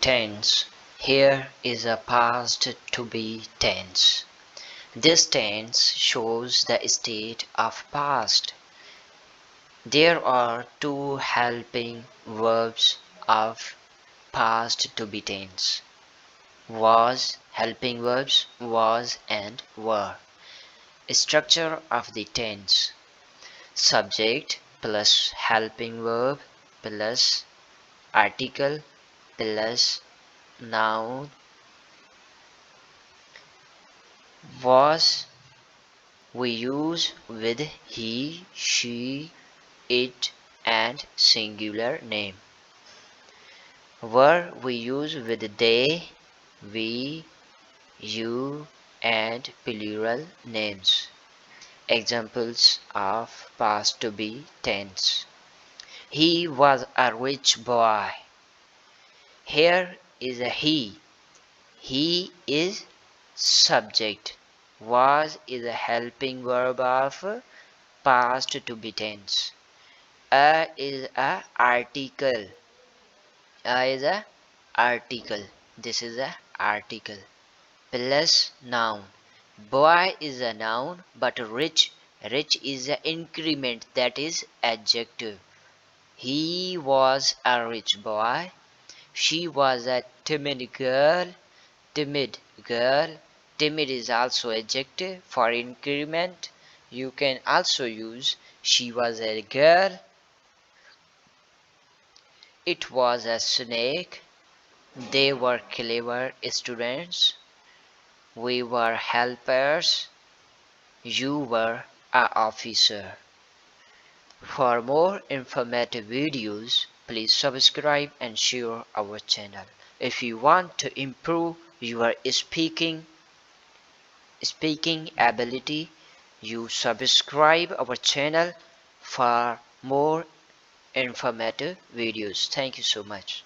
Tense. Here is a past to be tense. This tense shows the state of past. There are two helping verbs of past to be tense. Was, helping verbs was and were. Structure of the tense. Subject plus helping verb plus article plus noun. Was we use with he, she, it and singular name. Were we use with they, we, you and plural names. Examples of past to be tense. He was a rich boy. Here is a he. He is subject. Was is a helping verb of past to be tense. A is a article. A is a article. This is a article. Plus noun. Boy is a noun, but rich is an increment, that is adjective. He was a rich boy. She was a timid girl. Timid girl. Timid is also adjective for increment. You can also use she was a girl. It was a snake. They were clever students. We were helpers. You were an officer. For more informative videos, please subscribe and share our channel. If you want to improve your speaking ability, you subscribe our channel for more informative videos. Thank you so much.